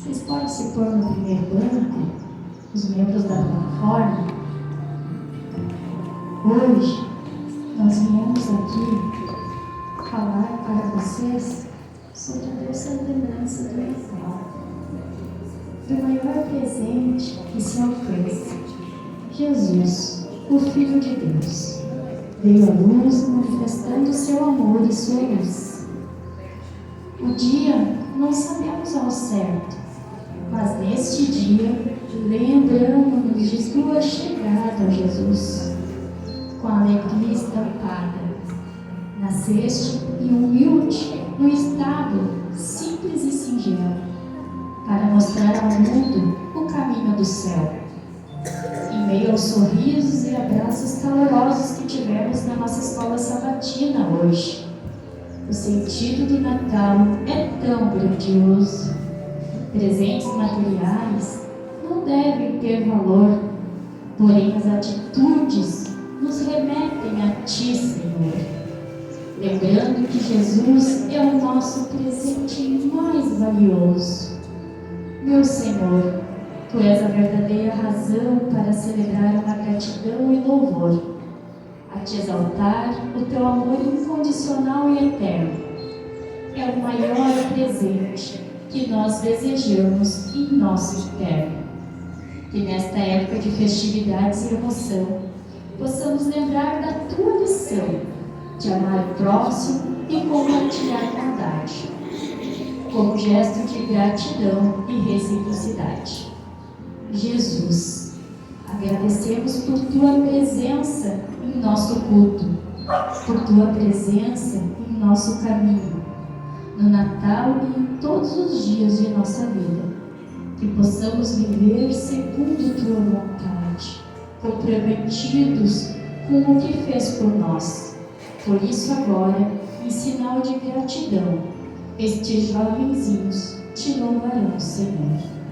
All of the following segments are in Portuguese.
Vocês podem se pôr no primeiro banco, os membros da plataforma. Hoje, nós viemos aqui falar para vocês sobre a doce lembrança do Natal, do maior presente que se alcança. Jesus, o Filho de Deus, veio à luz manifestando seu amor e sua luz. O dia não sabemos ao certo, mas neste dia lembramos de sua chegada a Jesus. Com a alegria estampada, nasceste e humilde no estado simples e singelo, para mostrar ao mundo o caminho do céu. Em meio aos sorrisos e abraços calorosos que tivemos na nossa escola sabatina hoje, o sentido do Natal é tão grandioso. Presentes materiais não devem ter valor, porém as atitudes nos remetem a Ti, Senhor. Lembrando que Jesus é o nosso presente mais valioso. Meu Senhor, Tu és a verdadeira razão para celebrar uma gratidão e louvor, a Te exaltar o Teu amor incondicional e eterno. É o maior presente que nós desejamos em nosso interno. Que nesta época de festividades e emoção, possamos lembrar da Tua lição de amar o próximo e compartilhar a bondade, como gesto de gratidão e reciprocidade. Jesus, agradecemos por Tua presença em nosso culto, por Tua presença em nosso caminho, no Natal e em todos os dias de nossa vida. Que possamos viver segundo Tua vontade, comprometidos com o que fez por nós. Por isso agora, em sinal de gratidão, estes jovenzinhos Te louvarão, Senhor.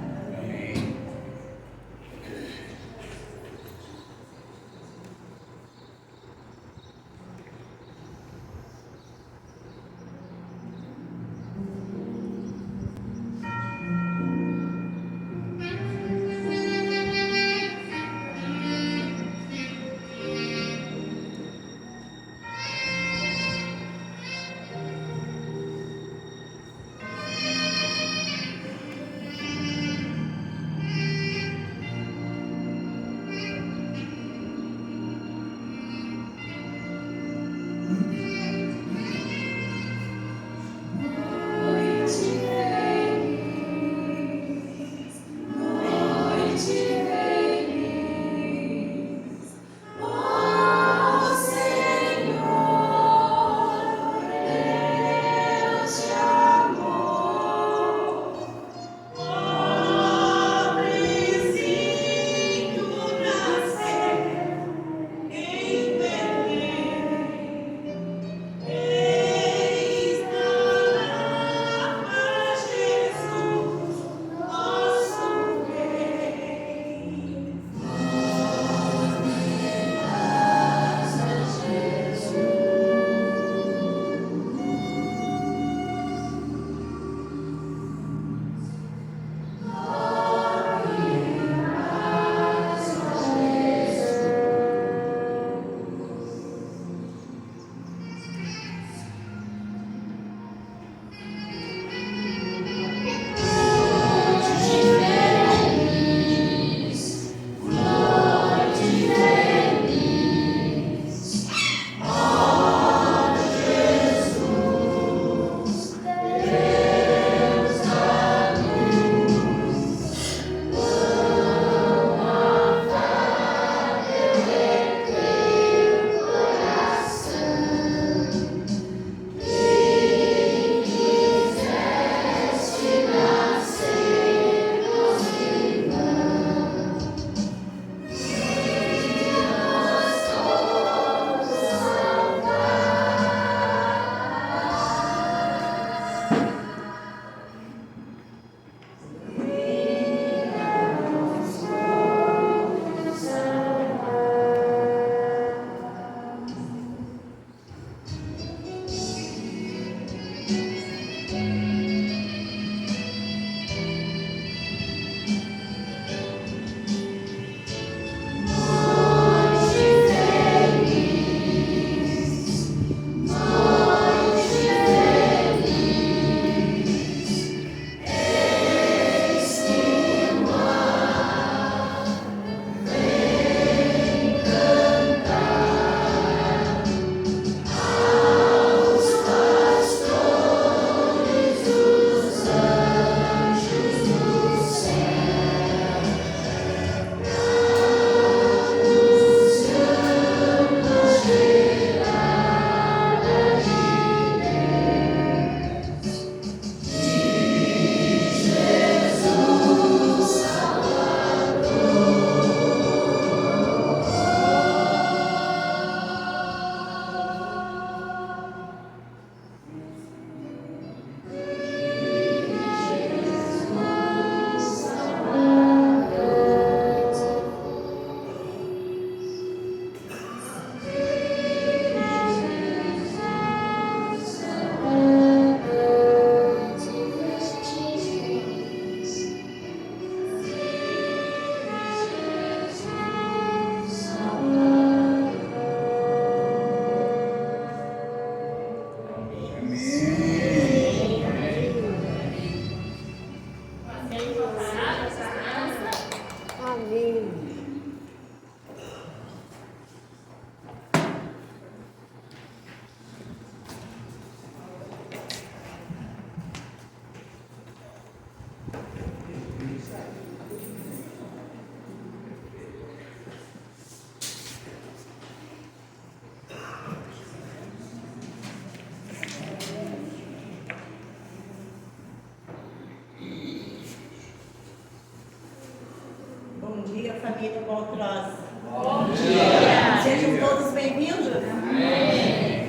dia, família Voltrosa. Bom dia! Sejam todos bem-vindos. Amém!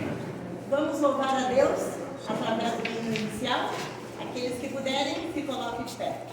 Vamos louvar a Deus através do hino inicial. Aqueles que puderem, se coloquem de pé.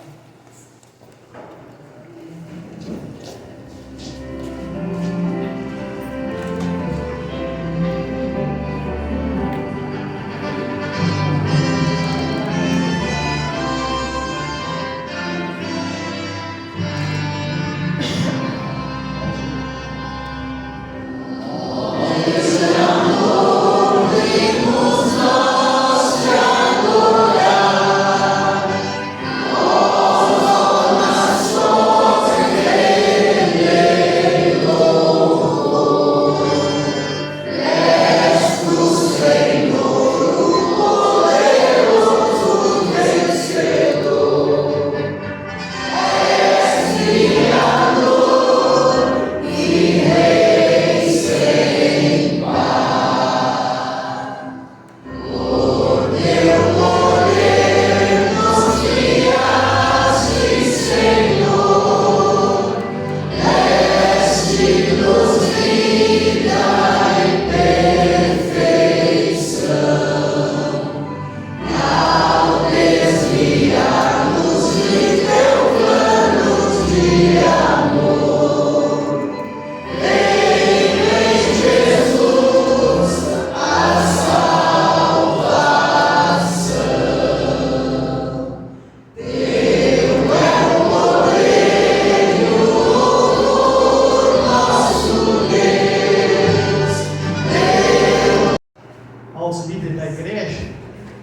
Aos líderes da igreja,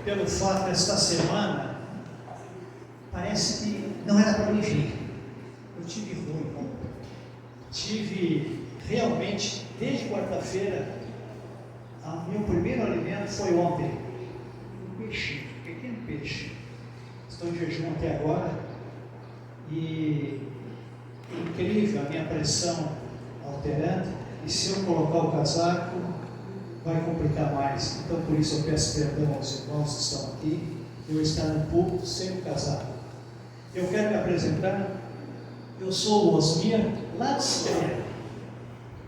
pelo fato desta semana, parece que não era para mim vir. Eu tive ruim, tive realmente, desde quarta-feira, o meu primeiro alimento foi ontem, um peixe, um pequeno peixe. Estou em jejum até agora e incrível a minha pressão alterando, e se eu colocar o casaco, vai complicar mais. Então, por isso, eu peço perdão aos irmãos que estão aqui, eu estar no púlpito sem o casaco. Eu quero me apresentar. Eu sou o Osmir, lá de Siciliana,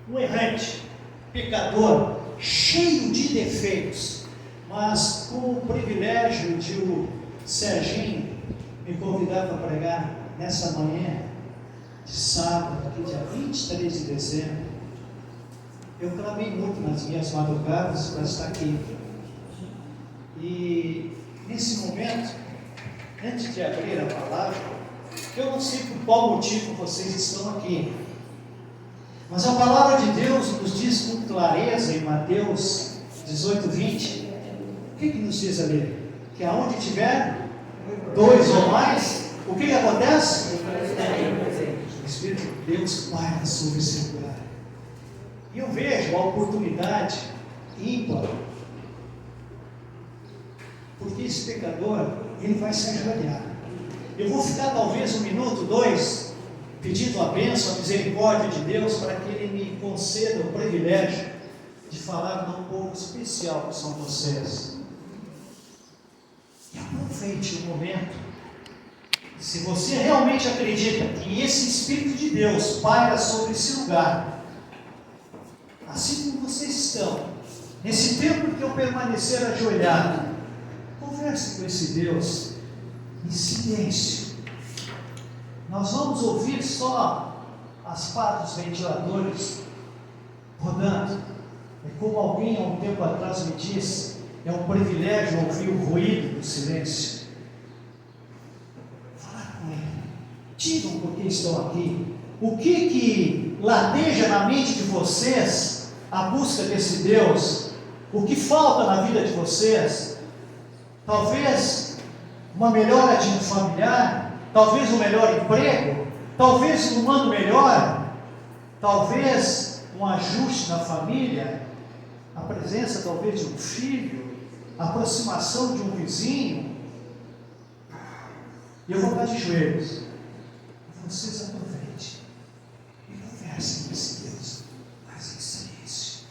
um errante, pecador, cheio de defeitos, mas com o privilégio de o Serginho me convidar para pregar nessa manhã de sábado, aqui dia 23 de dezembro. Eu clamei muito nas minhas madrugadas para estar aqui. E nesse momento, antes de abrir a palavra, eu não sei por qual motivo vocês estão aqui, mas a palavra de Deus nos diz com clareza em Mateus 18:20. O que nos diz ali? Que aonde tiver dois ou mais, o que acontece? O Espírito de Deus paira sobre esse lugar. E eu vejo a oportunidade ímpar, porque esse pecador, ele vai se ajoelhar. Eu vou ficar talvez 1 minuto, 2, pedindo a bênção, a misericórdia de Deus, para que Ele me conceda o privilégio de falar para um povo especial que são vocês. E aproveite o momento. Se você realmente acredita que esse Espírito de Deus paira sobre esse lugar, assim como vocês estão, nesse tempo que eu permanecer ajoelhado, converse com esse Deus em silêncio. Nós vamos ouvir só as pás dos ventiladores rodando. É como alguém há um tempo atrás me disse, é um privilégio ouvir o ruído do silêncio. Falar com Ele. Digam por que estão aqui. O que lateja na mente de vocês a busca desse Deus? O que falta na vida de vocês? Talvez uma melhora de um familiar, talvez um melhor emprego, talvez um ano melhor, talvez um ajuste na família, a presença talvez de um filho, a aproximação de um vizinho. E eu vou estar de joelhos. Vocês aproveitem e conversem com esse Deus, mas em silêncio.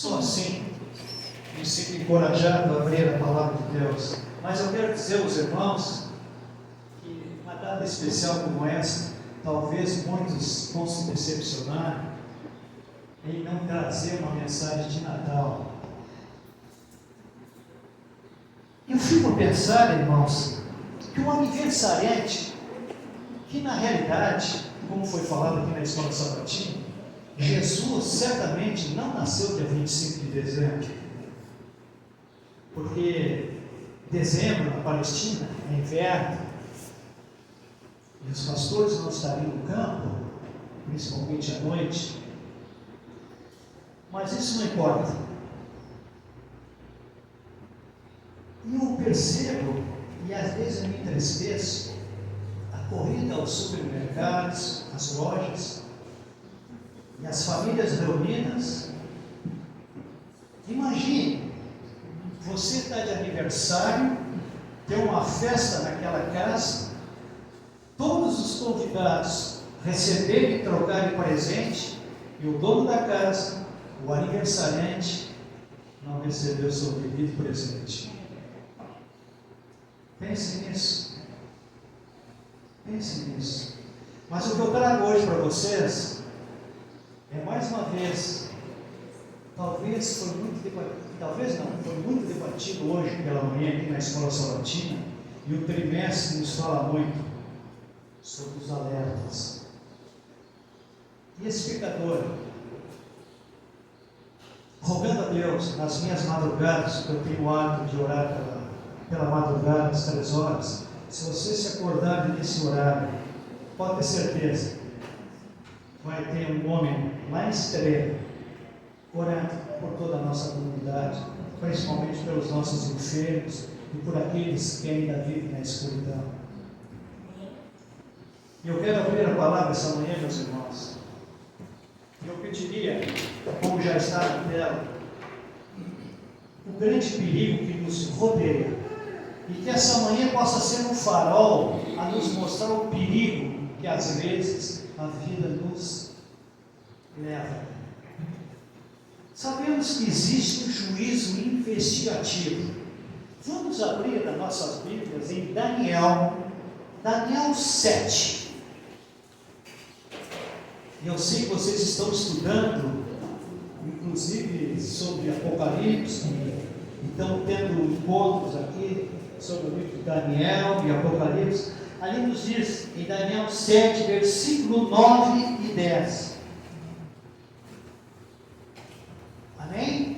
Sou assim, me sinto encorajado a abrir a palavra de Deus. Mas eu quero dizer aos irmãos que uma data especial como essa, talvez muitos vão se decepcionar em não trazer uma mensagem de Natal. Eu fico a pensar, irmãos, que um aniversariante, que na realidade, como foi falado aqui na escola sabatina, Jesus certamente não nasceu dia 25 de dezembro, porque dezembro na Palestina é inverno, e os pastores não estariam no campo, principalmente à noite, mas isso não importa. E eu percebo, e às vezes eu me entristeço, a corrida aos supermercados, às lojas, e as famílias reunidas. Imagine, você está de aniversário, tem uma festa naquela casa, todos os convidados receberem e trocarem presente, e o dono da casa, o aniversariante, não recebeu seu devido presente. Pense nisso. Pense nisso. Mas o que eu trago hoje para vocês é mais uma vez, talvez foi muito debatido hoje pela manhã aqui na escola sabatina, e o trimestre nos fala muito sobre os alertas. E esse pecador, rogando a Deus nas minhas madrugadas, que eu tenho o hábito de orar pela madrugada, às 3 horas, se você se acordar nesse horário, pode ter certeza, vai ter um homem lá em Estrela, orando por toda a nossa comunidade, principalmente pelos nossos enfermos e por aqueles que ainda vivem na escuridão. E eu quero abrir a palavra essa manhã, meus irmãos. Eu pediria, como já está na tela, o grande perigo que nos rodeia, e que essa manhã possa ser um farol a nos mostrar o perigo que às vezes a vida nos leva. Sabemos que existe um juízo investigativo. Vamos abrir as nossas Bíblias em Daniel 7. E eu sei que vocês estão estudando, inclusive sobre Apocalipse, e estão tendo encontros aqui sobre o livro de Daniel e Apocalipse. Ali nos diz, em Daniel 7, versículo 9 e 10. Amém?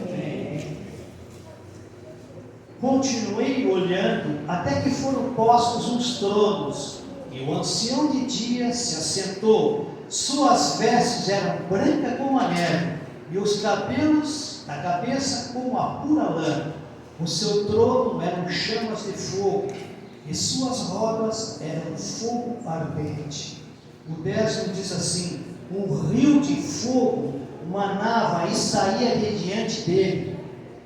Amém. Continuei olhando até que foram postos uns tronos, e o ancião de dias se assentou. Suas vestes eram brancas como a neve, e os cabelos da cabeça como a pura lã. O seu trono eram chamas de fogo, e suas rodas eram fogo ardente. O 10 diz assim: um rio de fogo manava e saía de diante dele.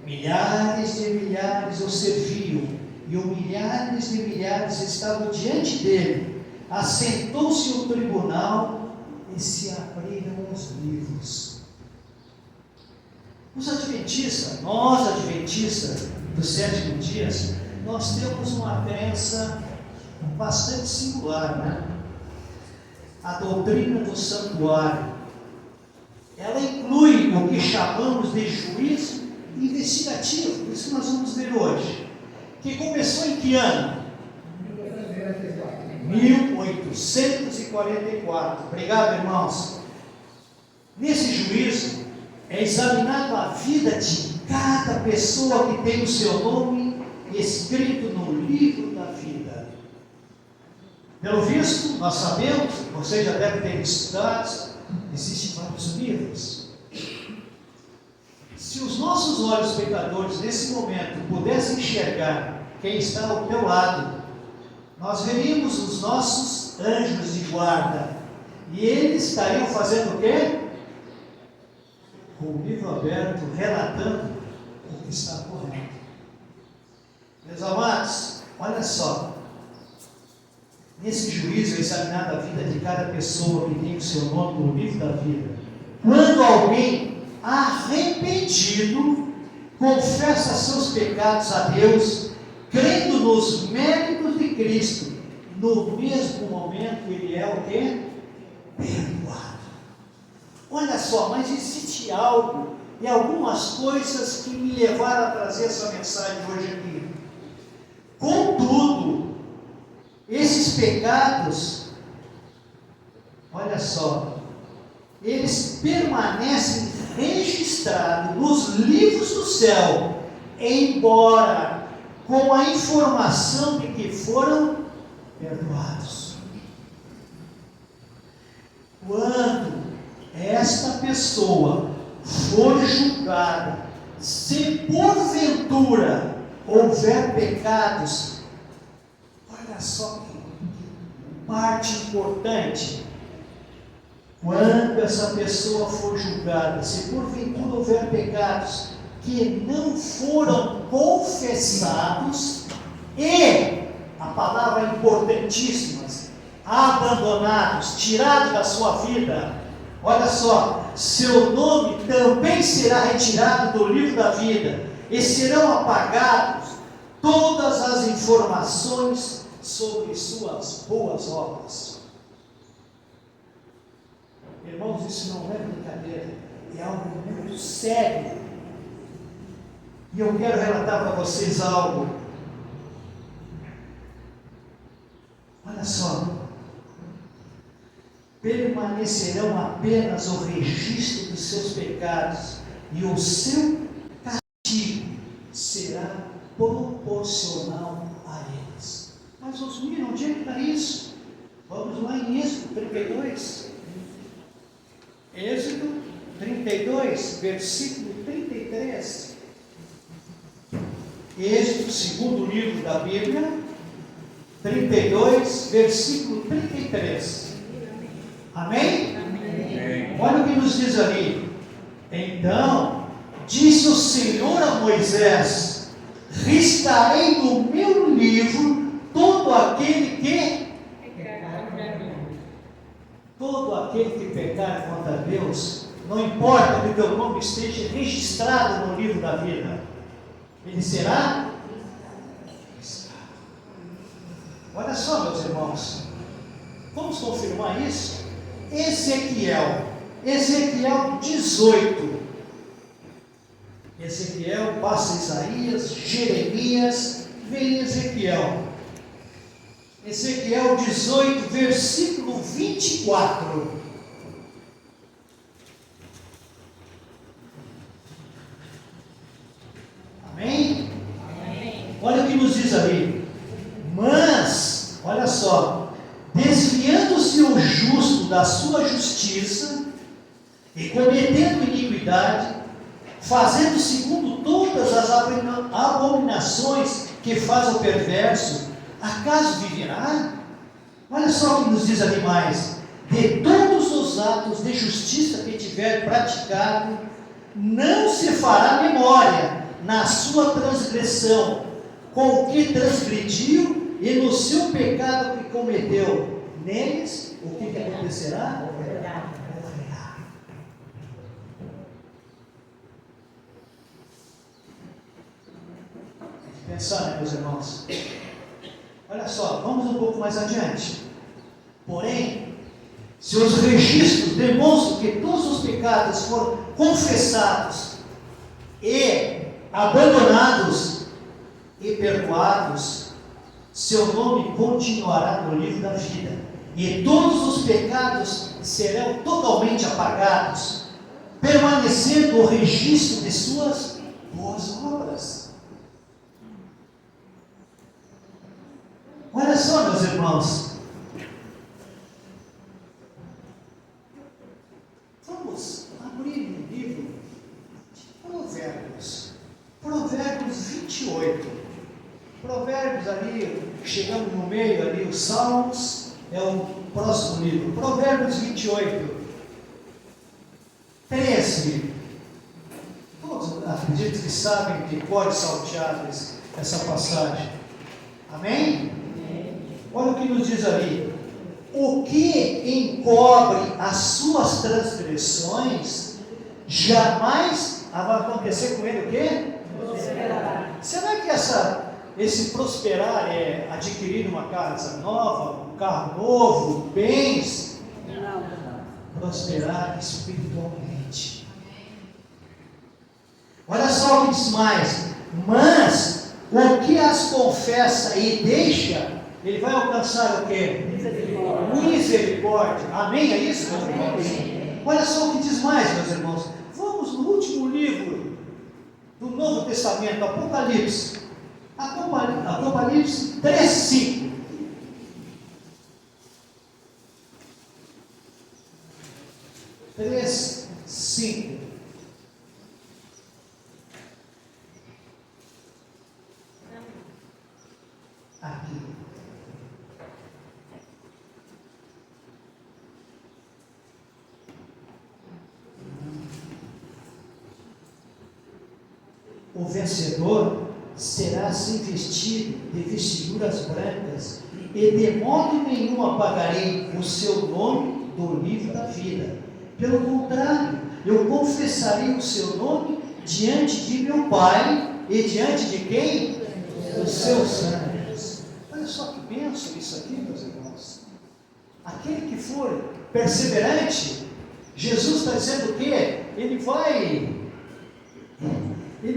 Milhares de milhares o serviam, e milhares de milhares estavam diante dele. Assentou-se o tribunal e se abriram os livros. Os adventistas, nós adventistas dos 7 dias, nós temos uma crença bastante singular, né? A doutrina do santuário. Ela inclui o que chamamos de juízo investigativo, isso que nós vamos ver hoje, que começou em que ano? 1844. Obrigado, irmãos. Nesse juízo é examinado a vida de cada pessoa que tem o seu nome escrito no livro da vida. Pelo visto, nós sabemos, vocês já devem ter estudado, existem vários livros. Se os nossos olhos pecadores nesse momento pudessem enxergar quem está ao teu lado, nós veríamos os nossos anjos de guarda, e eles estariam fazendo o quê? Com o livro aberto, relatando o que está correto. Meus amados, olha só, nesse juízo é examinada a vida de cada pessoa que tem o seu nome no livro da vida. Quando alguém arrependido, confessa seus pecados a Deus, crendo nos méritos de Cristo, no mesmo momento ele é o quê? Perdoado. Olha só, mas existe algo e algumas coisas que me levaram a trazer essa mensagem hoje aqui. Contudo, esses pecados, olha só, eles permanecem registrados nos livros do céu, embora com a informação de que foram perdoados. Quando esta pessoa for julgada, se porventura houver pecados, olha só que parte importante. Quando essa pessoa for julgada, se porventura houver pecados que não foram confessados e, a palavra importantíssima, abandonados, tirados da sua vida, olha só, seu nome também será retirado do livro da vida e serão apagados todas as informações sobre suas boas obras. Irmãos, isso não é brincadeira, é algo muito sério. E eu quero relatar para vocês algo. Olha só. Permanecerão apenas o registro dos seus pecados, e o seu castigo será proporcional a eles. Mas os meninos, onde é que está isso? Vamos lá em Êxodo 32. Êxodo 32, versículo 33. Êxodo, segundo livro da Bíblia, 32, versículo 33. Amém? Amém? Olha o que nos diz ali. Então, disse o Senhor a Moisés: riscarei no meu livro todo aquele que pecar contra Deus, não importa que o teu nome esteja registrado no livro da vida, ele será registrado. Olha só, meus irmãos, vamos confirmar isso? Ezequiel 18. Ezequiel passa Isaías, Jeremias, vem Ezequiel. Ezequiel 18, versículo 24. Amém? Amém? Olha o que nos diz ali. Mas, olha só, desviando-se o justo da sua justiça e cometendo iniquidade, fazendo segundo todas as abominações que faz o perverso, acaso viverá? Olha só o que nos diz ali mais: de todos os atos de justiça que tiver praticado, não se fará memória na sua transgressão, com o que transgrediu e no seu pecado que cometeu. Neles, o que acontecerá? Morrerá. Pensar, né, meus irmãos? Olha só, vamos um pouco mais adiante. Porém, se os registros demonstram que todos os pecados foram confessados e abandonados e perdoados, seu nome continuará no livro da vida, e todos os pecados serão totalmente apagados, permanecendo o registro de suas boas obras. Olha só, meus irmãos, vamos abrir o livro de Provérbios 28. Provérbios ali, chegando no meio ali, os Salmos, é o próximo livro. Provérbios 28, 13. Todos acredito que sabem de cor salteado essa passagem. Amém? Olha o que nos diz ali: o que encobre as suas transgressões, jamais vai acontecer com ele o quê? Será que esse prosperar é adquirir uma casa nova, um carro novo, bens? Não. Prosperar espiritualmente. Olha só o que diz mais. Mas o que as confessa e deixa, ele vai alcançar o quê? Misericórdia. Amém? É isso, meus irmãos? Olha só o que diz mais, meus irmãos. Vamos no último livro do Novo Testamento, Apocalipse. Apocalipse 3:5. Aqui. O vencedor será assim vestido de vestiduras brancas, e de modo nenhum apagarei o seu nome do livro da vida. Pelo contrário, eu confessarei o seu nome diante de meu Pai, e diante de quem? Dos seus anjos. Olha só que bênção isso aqui, meus irmãos. Aquele que for perseverante, Jesus está dizendo o quê? Ele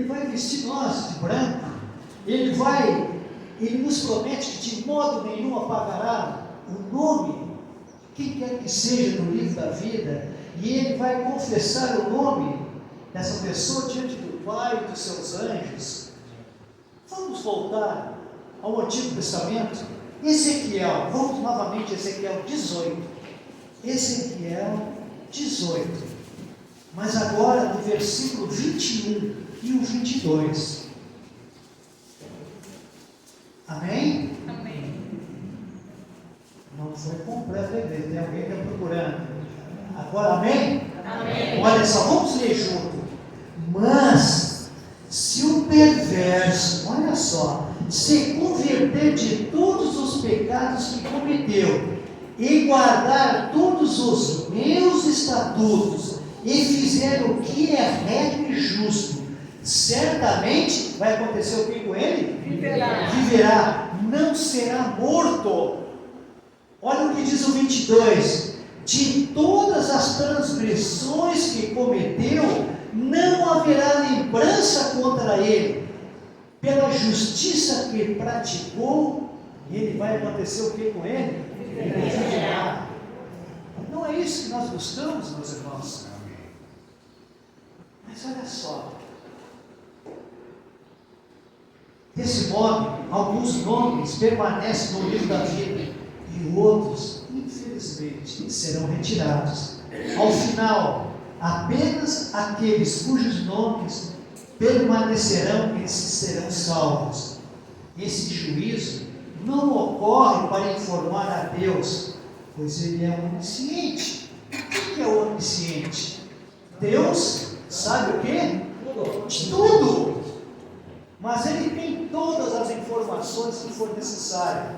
vai vestir nós de branco. Ele nos promete que de modo nenhum apagará o nome, quem quer que seja, no livro da vida, e ele vai confessar o nome dessa pessoa diante do Pai e dos seus anjos. Vamos voltar ao Antigo Testamento. Ezequiel, vamos novamente a Ezequiel 18. Ezequiel 18. Mas agora no versículo 21 e o 22. Amém? Amém. Não foi completo a igreja, tem alguém que está procurando. Agora, amém? Amém. Olha só, vamos ler junto. Mas, se o perverso, olha só, se converter de todos os pecados que cometeu, e guardar todos os meus estatutos, e fizer o que é reto e justo, certamente vai acontecer o que com ele? Viverá, não será morto. Olha o que diz o 22: de todas as transgressões que cometeu, não haverá lembrança contra ele. Pela justiça que praticou, ele vai acontecer o que com ele? Ele viverá. Não é isso que nós buscamos, meus irmãos? Mas olha só, desse modo, alguns nomes permanecem no livro da vida, e outros, infelizmente, serão retirados. Ao final, apenas aqueles cujos nomes permanecerão, esses serão salvos. Esse juízo não ocorre para informar a Deus, pois Ele é onisciente. O que é onisciente? Deus sabe o quê? De tudo. Mas Ele tem todas as informações que for necessário.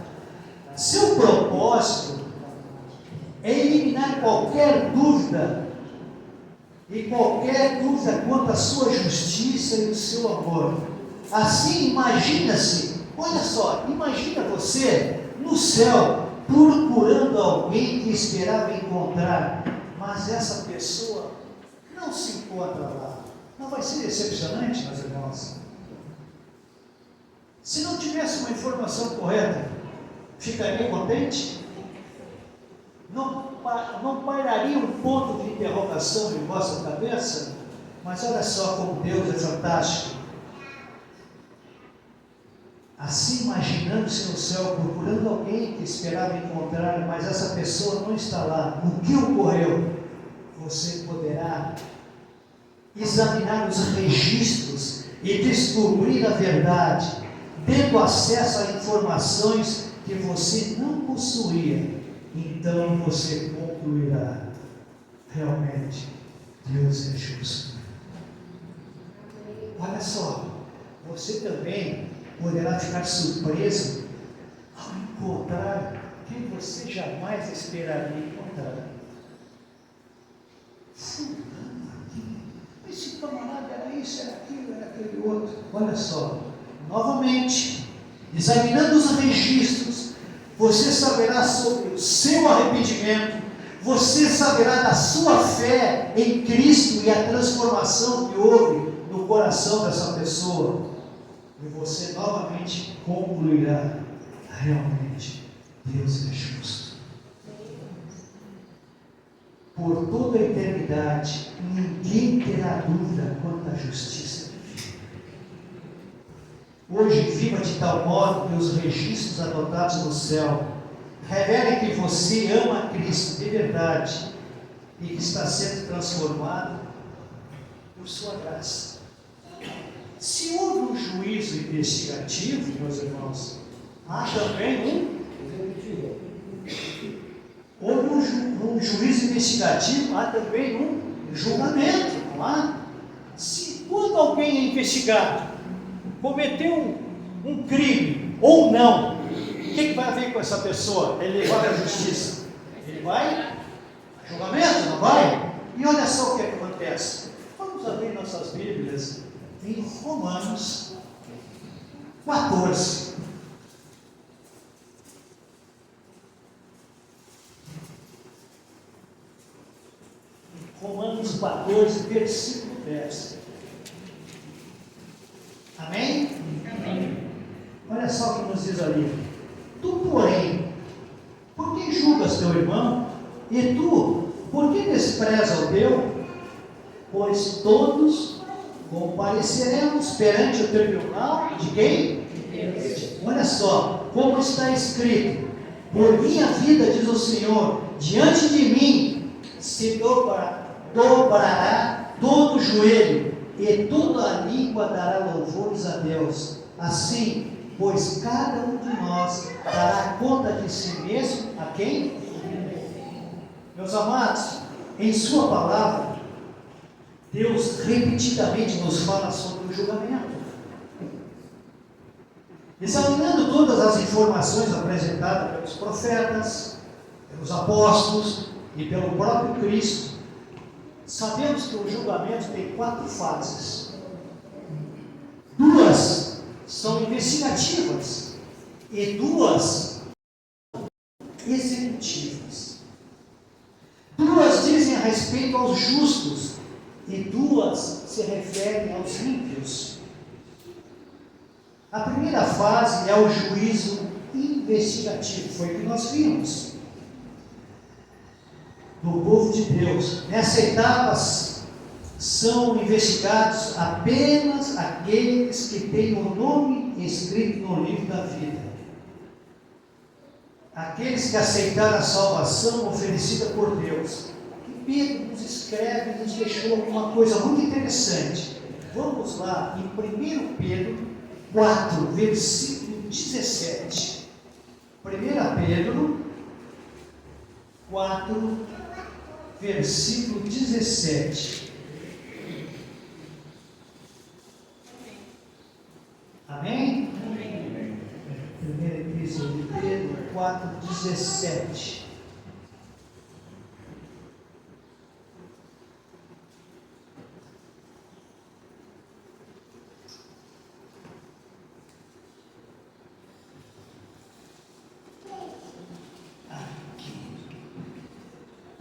Seu propósito é eliminar qualquer dúvida, e qualquer dúvida quanto à sua justiça e o seu amor. Assim, imagina-se, olha só, imagina você no céu, procurando alguém que esperava encontrar, mas essa pessoa não se encontra lá. Não vai ser decepcionante, meus irmãos? Se não tivesse uma informação correta, ficaria contente? Não pairaria um ponto de interrogação em vossa cabeça? Mas olha só como Deus é fantástico. Assim, imaginando-se no céu, procurando alguém que esperava encontrar, mas essa pessoa não está lá. O que ocorreu? Você poderá examinar os registros e descobrir a verdade, tendo acesso a informações que você não possuía. Então você concluirá: realmente Deus é justo. Olha só, você também poderá ficar surpreso ao encontrar quem você jamais esperaria encontrar. Fulano aqui, olha só, novamente, examinando os registros, você saberá sobre o seu arrependimento, você saberá da sua fé em Cristo e a transformação que houve no coração dessa pessoa. E você novamente concluirá: realmente, Deus é justo. Por toda a eternidade, ninguém terá dúvida quanto à justiça divina. Hoje, viva de tal modo que os registros adotados no céu revelem que você ama a Cristo de verdade e que está sendo transformado por sua graça. Se houve um juízo investigativo, meus irmãos, há também um juízo investigativo, há também um julgamento, não há? Se quando alguém é investigado, cometeu um crime ou não, o que vai haver com essa pessoa? Ele vai à justiça, ele vai a julgamento, não vai? E olha só o que acontece. Vamos abrir nossas Bíblias em Romanos 14. Romanos 14, versículo 10. Amém? Amém. Olha só o que nos diz ali. Tu, porém, por que julgas teu irmão? E tu, por que despreza o teu? Pois todos compareceremos perante o tribunal de quem? Deus. Olha só, como está escrito: por minha vida, diz o Senhor, diante de mim se dobrará todo o joelho, e toda a língua dará louvores a Deus. Assim, pois cada um de nós dará conta de si mesmo a quem? Meus amados, em sua palavra, Deus repetidamente nos fala sobre o julgamento. Examinando todas as informações apresentadas pelos profetas, pelos apóstolos e pelo próprio Cristo, sabemos que o julgamento tem 4 fases. 2 são investigativas e 2 executivas. 2 dizem a respeito aos justos e 2 se referem aos ímpios. A primeira fase é o juízo investigativo, foi o que nós vimos do povo de Deus. Nessa etapa são investigados apenas aqueles que têm o nome escrito no livro da vida, aqueles que aceitaram a salvação oferecida por Deus. E Pedro nos escreve e nos deixou uma coisa muito interessante. Vamos lá em 1 Pedro 4, versículo 17. 1 Pedro 4, versículo 17. Amém? Amém. Primeira Epístola de Pedro 4, 17.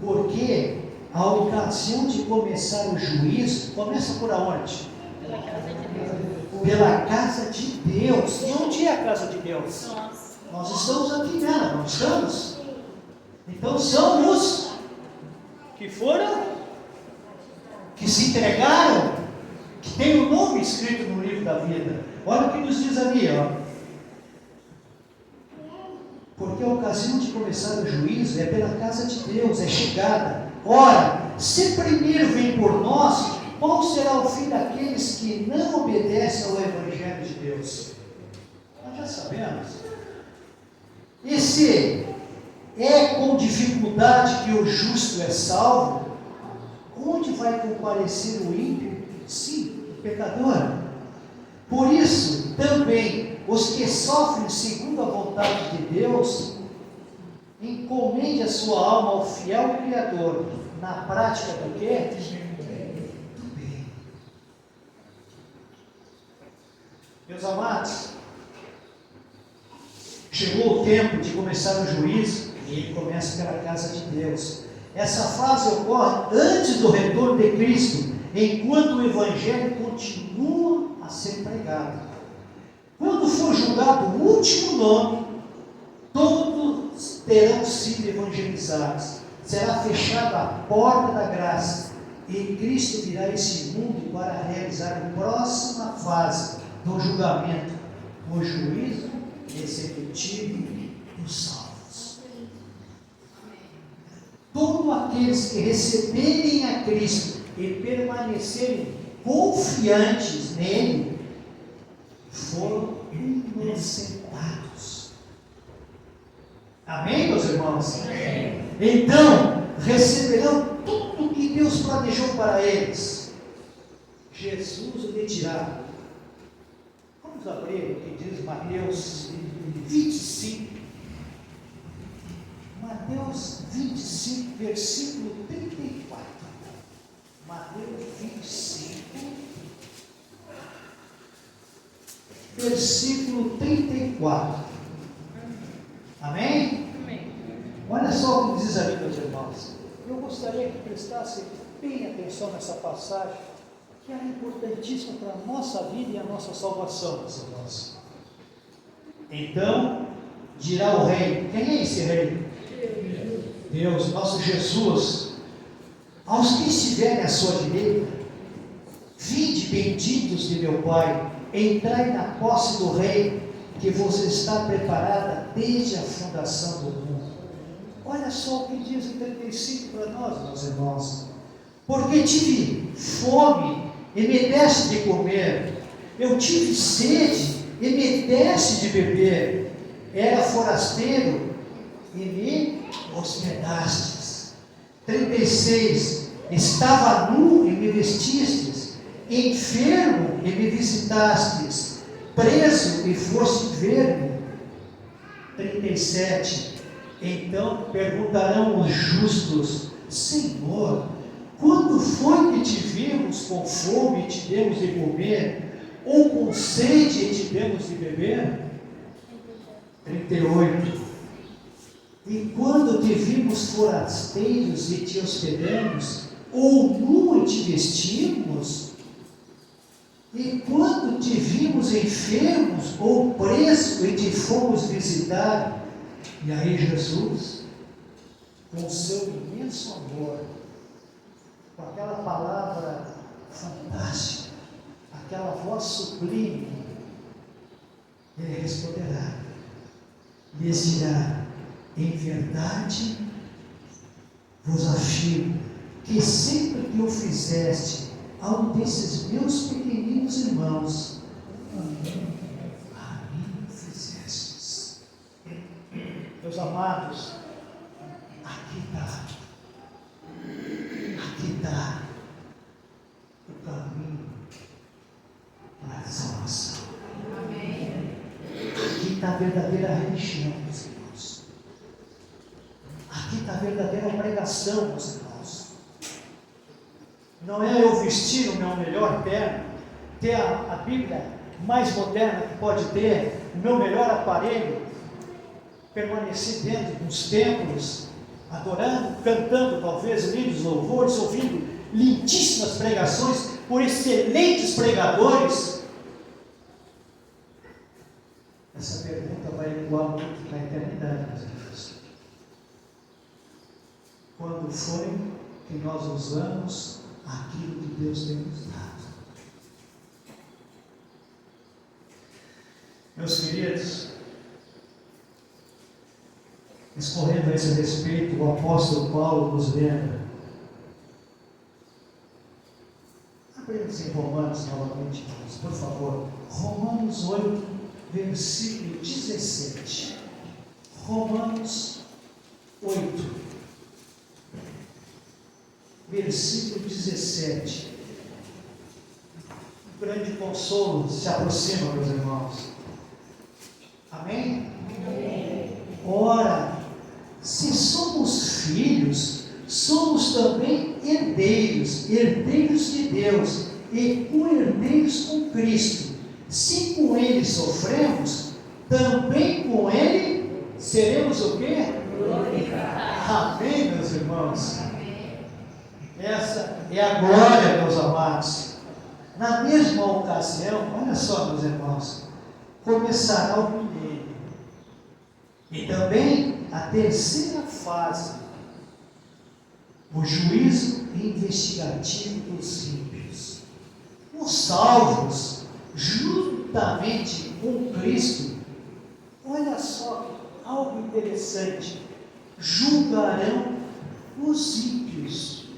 Porque a ocasião de começar o juízo começa por aonde? Pela casa de Deus. Pela casa de Deus. E onde é a casa de Deus? Nós. Nós estamos aqui nela, não estamos? Então são os que foram, que se entregaram, que tem o nome escrito no livro da vida. Olha o que nos diz ali, ó. Porque a ocasião de começar o juízo é pela casa de Deus, é chegada. Ora, se primeiro vem por nós, qual será o fim daqueles que não obedecem ao Evangelho de Deus? Nós já sabemos. E se é com dificuldade que o justo é salvo, onde vai comparecer o ímpio? Sim, o pecador. Por isso, também, os que sofrem segundo a vontade de Deus, encomende a sua alma ao fiel Criador, na prática do quê? Do bem. Meus amados, chegou o tempo de começar o juízo e ele começa pela casa de Deus. Essa fase ocorre antes do retorno de Cristo, enquanto o Evangelho continua a ser pregado. Quando for julgado o último nome, todos terão sido evangelizados. Será fechada a porta da graça e Cristo virá a esse mundo para realizar a próxima fase do julgamento, o juízo executivo dos salvos. Todos aqueles que receberem a Cristo e permanecerem confiantes nele foram inocentados. Amém, meus irmãos? Amém. Então, receberão tudo o que Deus planejou para eles. Jesus o retirado. Vamos abrir o que diz Mateus 25. Mateus 25, versículo 34. Mateus 25, versículo 34. Amém? Amém. Olha só o que diz ali, meus irmãos. Eu gostaria que prestasse bem atenção nessa passagem, que é importantíssima para a nossa vida e a nossa salvação, meus irmãos. Então, dirá o rei. Quem é esse rei? Deus, nosso Jesus. Aos que estiverem à sua direita, vinde benditos de meu Pai, entrai na posse do rei, que vos está preparada desde a fundação do mundo. Olha só o que diz em 35 para nós, meus irmãos. Porque tive fome e me deste de comer, eu tive sede e me deste de beber, era forasteiro e me hospedastes. 36, estava nu e me vestistes, enfermo e me visitastes, preso e foste ver-me. 37, então perguntarão os justos: Senhor, quando foi que te vimos com fome e te demos de comer, ou com sede e te demos de beber? 38, e quando te vimos forasteiros e te hospedamos, ou nu e te vestimos? E quando te vimos enfermos ou preso e te fomos visitar? E aí Jesus, com o seu imenso amor, com aquela palavra fantástica, aquela voz sublime, ele responderá, lhes dirá: em verdade vos afirmo que sempre que o fizeste a um desses meus pequeninos irmãos, a mim fizestes. Meus amados, aqui está o caminho para a salvação. Amém. Aqui está a verdadeira religião, meus irmãos. Aqui está a verdadeira pregação, meus irmãos. Não é eu vestir o meu melhor terno, ter a Bíblia mais moderna que pode ter, o meu melhor aparelho, permanecer dentro dos templos, adorando, cantando talvez lindos louvores, ouvindo lindíssimas pregações por excelentes pregadores. Essa pergunta vai ecoar muito na eternidade, meus irmãos. Quando foi que nós usamos aquilo que Deus tem nos dado? Meus queridos, discorrendo a esse respeito, o apóstolo Paulo nos lembra. Abrimos em Romanos novamente, por favor. Romanos 8, versículo 17. Romanos 8, versículo 17. Um grande consolo se aproxima, meus irmãos. Amém? Amém. Ora, se somos filhos, somos também herdeiros, herdeiros de Deus e co-herdeiros com Cristo, Se com ele sofremos, também com ele seremos o quê? Glorificados. Amém, meus irmãos? Essa é a glória, meus amados. Na mesma ocasião, olha só, meus irmãos, começará o milênio. E também a terceira fase, o juízo investigativo dos ímpios. Os salvos, juntamente com Cristo, olha só, algo interessante, julgarão os ímpios.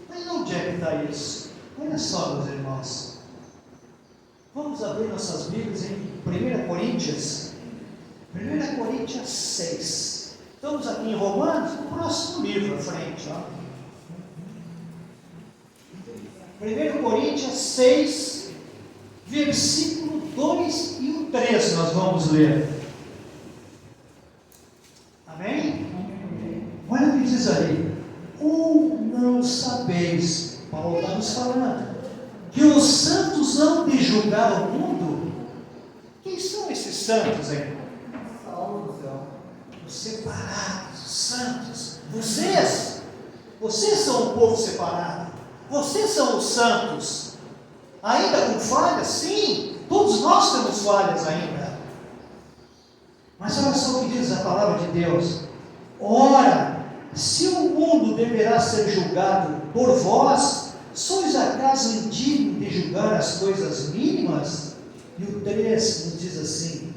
Mas onde é que está isso? Olha só, meus irmãos. Vamos abrir nossas Bíblias em 1 Coríntios. 1 Coríntios 6. Estamos aqui em Romanos, no próximo livro à frente. Ó. 1 Coríntios 6, versículo 2 e o 3 nós vamos ler. Amém? Olha o que diz aí. Ou não sabeis, Paulo está nos falando, que os santos hão de julgar o mundo? Quem são esses santos aí? Os separados, os santos. Vocês são o povo separado. Vocês são os santos. Ainda com falhas? Sim, todos nós temos falhas ainda. Mas olha só o que diz a palavra de Deus. Ora, se o mundo deverá ser julgado por vós, sois acaso indignos de julgar as coisas mínimas? E o 3 nos diz assim: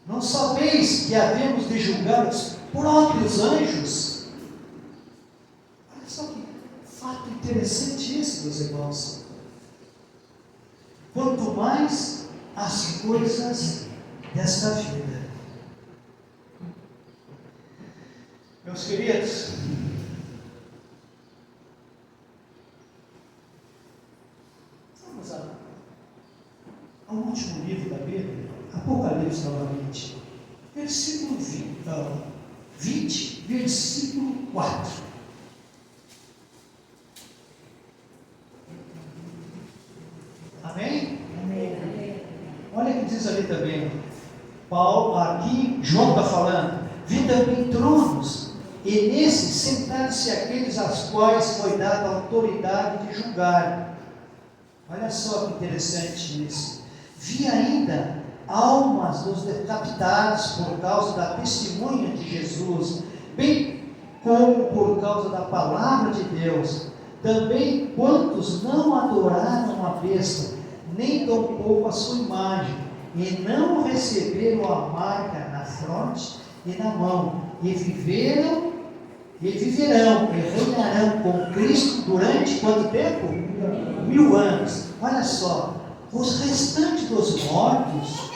não sabeis que havemos de julgar os próprios anjos? Olha só que fato interessante isso, meus irmãos. Quanto mais as coisas desta vida. Meus queridos, vamos ao último livro da Bíblia, Apocalipse novamente, versículo 20, versículo 4. Amém? Amém. Olha o que diz ali também. Paulo, aqui, João está falando, vi também tronos, e nesses sentaram-se aqueles aos quais foi dada a autoridade de julgar. Olha só que interessante isso. Vi ainda almas dos decapitados por causa da testemunha de Jesus, bem como por causa da palavra de Deus. Também quantos não adoraram a besta, nem tampouco a sua imagem, e não receberam a marca na fronte e na mão, e viverão, e viverão, e reinarão com Cristo durante quanto tempo? 1000 anos. Olha só, os restantes dos mortos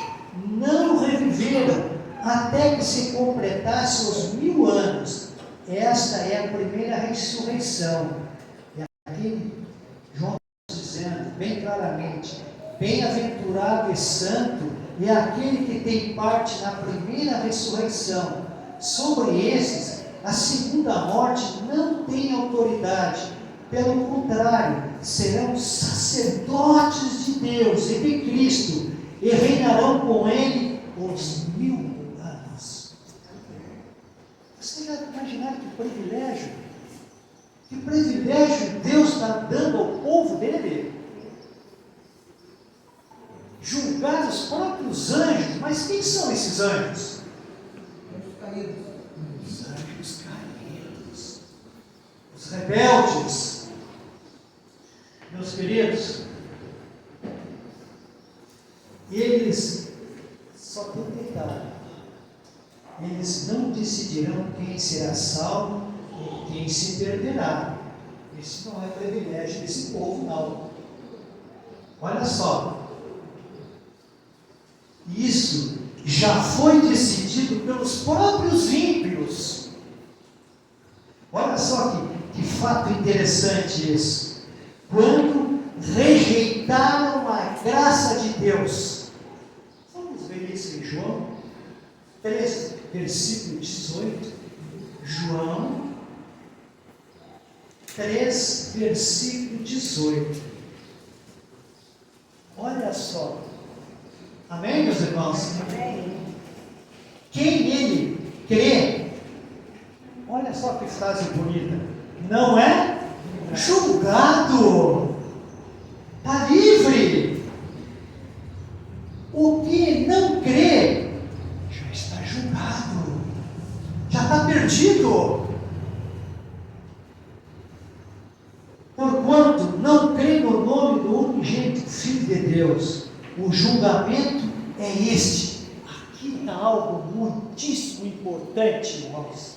não reviveram até que se completasse os 1000 anos. Esta é a primeira ressurreição. E aqui João está dizendo bem claramente: bem-aventurado e santo é aquele que tem parte na primeira ressurreição. Sobre esses, a segunda morte não tem autoridade. Pelo contrário, serão sacerdotes de Deus e de Cristo, e reinarão com Ele os 1000 anos. Você já imaginaram que privilégio? Que privilégio Deus está dando ao povo dele? Julgar os próprios anjos. Mas quem são esses anjos? Os anjos caídos, os rebeldes. Meus queridos, eles só tem um detalhe: eles não decidirão quem será salvo e quem se perderá. Isso não é privilégio desse povo, não. Olha só, isso já foi decidido pelos próprios ímpios. Olha só que fato interessante isso. Quando rejeitaram a graça de Deus. Vamos ver isso em João 3, versículo 18. João 3, versículo 18. Olha só Amém, meus irmãos? Amém. Quem nele crê, olha só que frase bonita, não é julgado, está livre. O que não crê já está julgado, já está perdido. Porquanto não crê no nome do unigênito Filho de Deus, o julgamento é este. Aqui está algo muitíssimo importante, irmãos.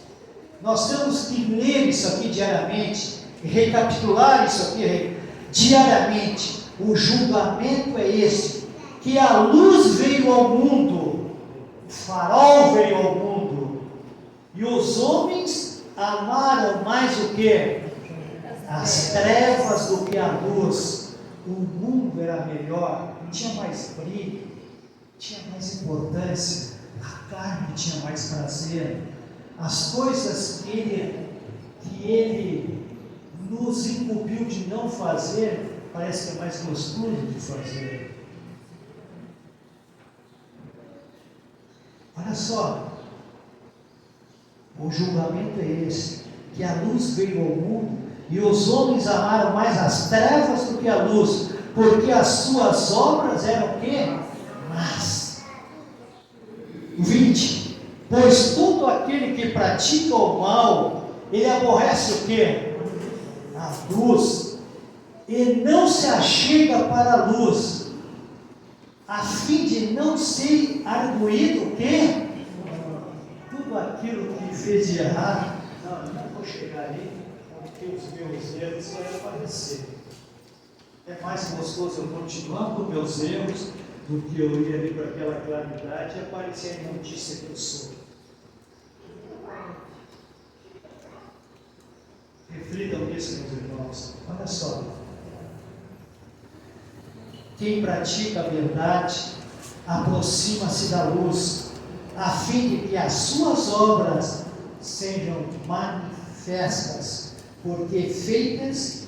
Nós temos que ler isso aqui diariamente, recapitular isso aqui diariamente. O julgamento é este, que a luz veio ao mundo, o farol veio ao mundo, e os homens amaram mais o que? As trevas do que a luz. O mundo era melhor, tinha mais brilho, tinha mais importância, a carne tinha mais prazer, as coisas que ele nos incumbiu de não fazer, parece que é mais gostoso de fazer. Olha só, o julgamento é esse, que a luz veio ao mundo, e os homens amaram mais as trevas do que a luz, porque as suas obras eram o quê? Más. 20. Pois todo aquele que pratica o mal, ele aborrece o quê? A luz, e não se achega para a luz, a fim de não ser arguído o quê? Tudo aquilo que fez de errado, não vou chegar ali, porque os meus erros vão aparecer. É mais gostoso eu continuar com meus erros do que eu ir ali para aquela claridade e aparecer a notícia que eu sou. Reflitam nisso, meus irmãos. Olha só. Quem pratica a verdade aproxima-se da luz, a fim de que as suas obras sejam manifestas, porque feitas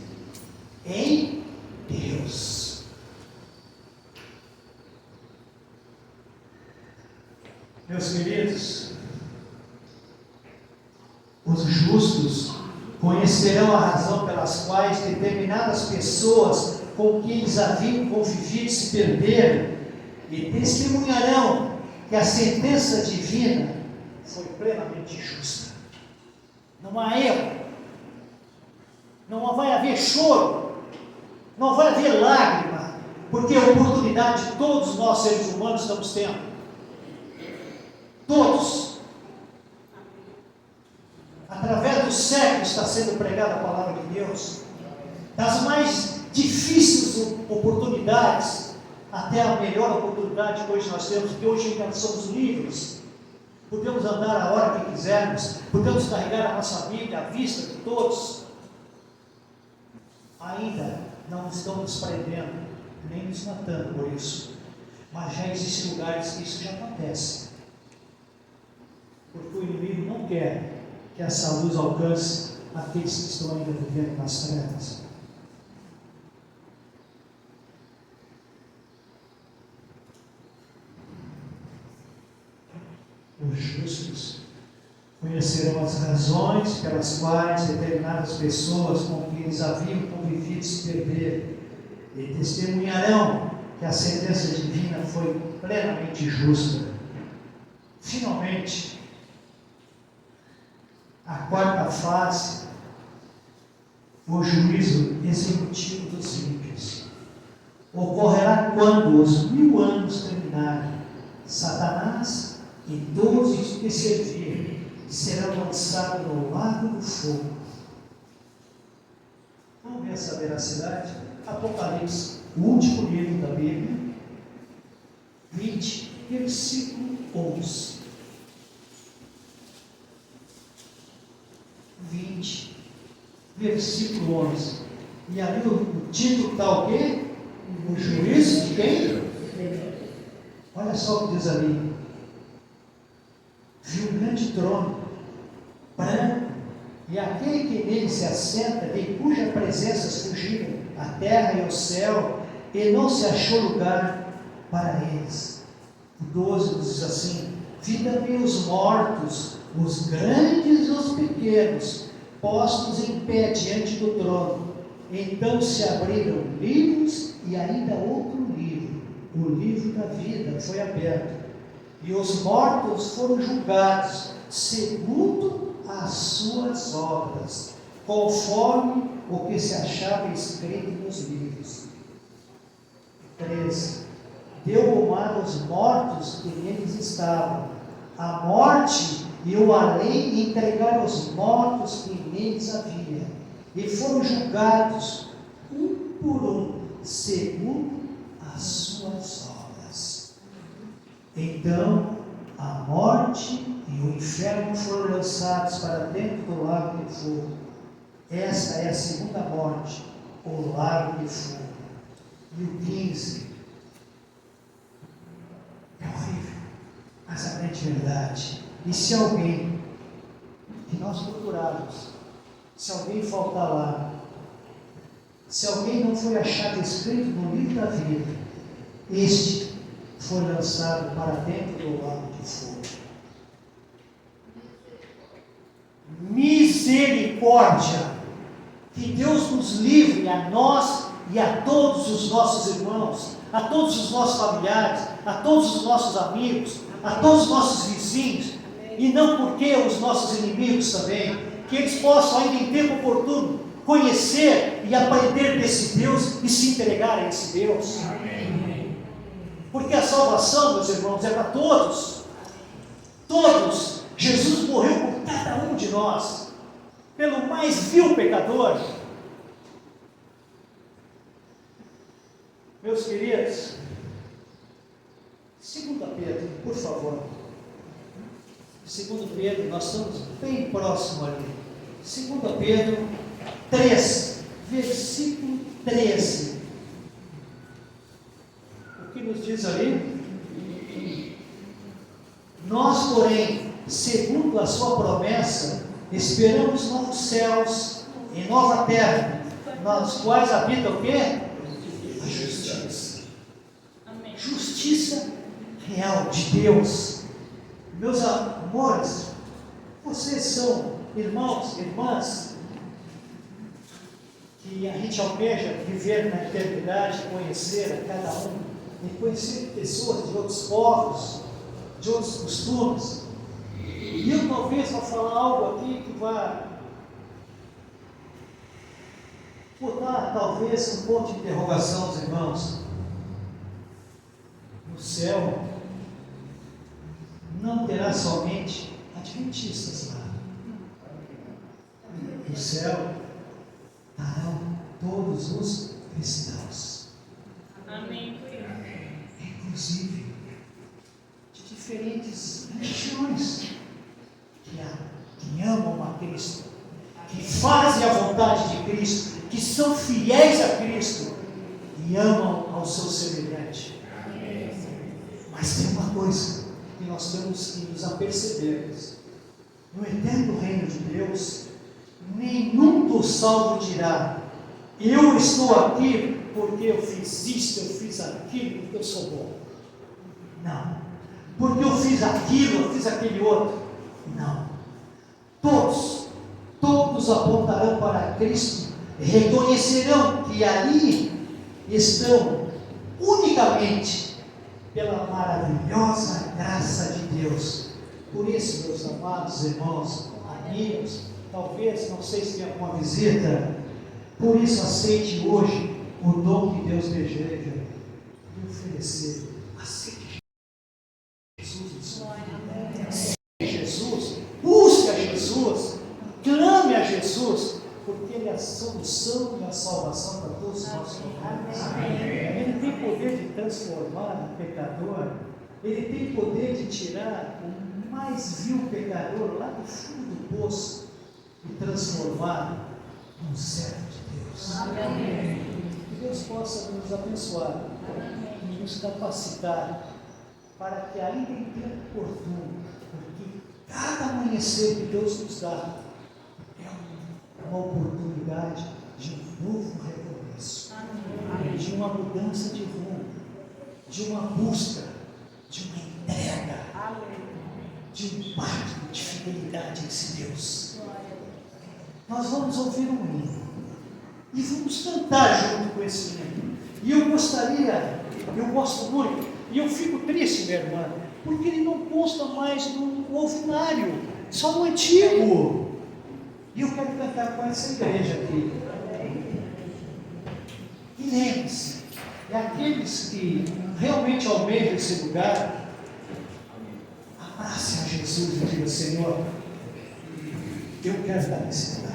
em Deus. Meus queridos, os justos conhecerão a razão pelas quais determinadas pessoas com quem eles haviam convivido se perderam, e testemunharão que a sentença divina foi plenamente justa. Não há erro, não vai haver choro, não vai haver lágrima, porque a oportunidade todos nós seres humanos estamos tendo. Todos. Através dos séculos está sendo pregada a palavra de Deus. Das mais difíceis oportunidades até a melhor oportunidade que hoje nós temos, porque hoje ainda somos livres. Podemos andar a hora que quisermos, podemos carregar a nossa Bíblia à vista de todos. Ainda não estão nos prendendo, nem nos matando por isso. Mas já existem lugares que isso já acontece. Porque o inimigo não quer que essa luz alcance aqueles que estão ainda vivendo nas trevas. Os justos conhecerão as razões pelas quais determinadas pessoas com quem eles haviam convivido se perderam, e testemunharão que a sentença divina foi plenamente justa. Finalmente, a quarta fase, o juízo executivo dos ímpios, ocorrerá quando os 1000 anos terminarem. Satanás e todos os que servirem serão lançados no lago do fogo. Vamos ver essa veracidade? Apocalipse, o último livro da Bíblia, 20, versículo 11. 20, versículo 11. E ali o título está o quê? O juízo de quem? Olha só o que diz ali. Vi um grande trono, branco, e aquele que nele se assenta, de cuja presença fugiram a terra e o céu, e não se achou lugar para eles. O 12 diz assim: vi também os mortos, os grandes e os pequenos, postos em pé diante do trono. Então se abriram livros, e ainda outro livro, o livro da vida, foi aberto. E os mortos foram julgados, segundo as suas obras, conforme o que se achava escrito nos livros. 13. Deu o mar aos mortos que neles estavam. A morte e o além entregaram os mortos que neles havia. E foram julgados, um por um, segundo as suas obras. Então, a morte e o inferno foram lançados para dentro do lago de fogo. Esta é a segunda morte, o lago de fogo. E o 15 é horrível, mas a grande verdade. E se alguém que nós procurarmos, se alguém faltar lá, se alguém não foi achado escrito no livro da vida, este foi lançado para dentro do lago de fogo. Misericórdia! Que Deus nos livre, a nós e a todos os nossos irmãos, a todos os nossos familiares, a todos os nossos amigos, a todos os nossos vizinhos, e não porque os nossos inimigos também, que eles possam ainda em tempo oportuno conhecer e aprender desse Deus e se entregar a esse Deus. Amém. Porque a salvação, meus irmãos, é para todos. Todos. Jesus morreu por cada um de nós, pelo mais vil pecador. Meus queridos, 2 Pedro, por favor. 2 Pedro, nós estamos bem próximo ali. 2 Pedro 3, versículo 13. O que nos diz ali? Nós, porém, segundo a sua promessa, esperamos novos céus e nova terra, nos quais habita o quê? A justiça. Amém. Justiça real de Deus. Meus amores, vocês são irmãos, irmãs, que a gente almeja viver na eternidade, conhecer a cada um, e conhecer pessoas de outros povos, de outros costumes. E eu talvez vou falar algo aqui que vai botar talvez um ponto de interrogação aos irmãos. No céu não terá somente adventistas lá. No céu estarão todos os cristãos. Amém. Inclusive de diferentes religiões, que amam a Cristo, que fazem a vontade de Cristo, que são fiéis a Cristo e amam ao seu semelhante. Mas tem uma coisa que nós temos que nos apercebermos: no eterno reino de Deus, nenhum dos salvos dirá: eu estou aqui porque eu fiz isso, eu fiz aquilo, porque eu sou bom. Não. Porque eu fiz aquilo, eu fiz aquele outro. Não. Todos apontarão para Cristo, reconhecerão que ali estão unicamente pela maravilhosa graça de Deus. Por isso, meus amados irmãos, amigos, talvez, não sei se tem alguma visita, por isso aceite hoje o dom que Deus deseja lhe oferecer. Aceite Jesus. Aceite Jesus, busque a Jesus, clame a Jesus, porque Ele é a solução e a salvação para todos os nossos problemas. Ele tem poder de transformar o pecador, Ele tem poder de tirar o mais vil pecador lá do fundo do poço e transformar num servo de Deus. Amém. Que Deus possa nos abençoar e nos capacitar para que ainda em tempo oportuno, porque cada amanhecer que Deus nos dá é uma oportunidade de um novo recomeço, de uma mudança de rumo, de uma busca de uma entrega, de um pacto de fidelidade a esse Deus. Nós vamos ouvir um hino e vamos cantar junto com esse hino. E eu gosto muito, e eu fico triste, minha irmã, porque ele não consta mais no ovinário, só no antigo. E eu quero cantar com essa igreja aqui. E lembre-se, é aqueles que realmente almejam esse lugar, abrace a Jesus e diga: Senhor, eu quero estar nesse lugar.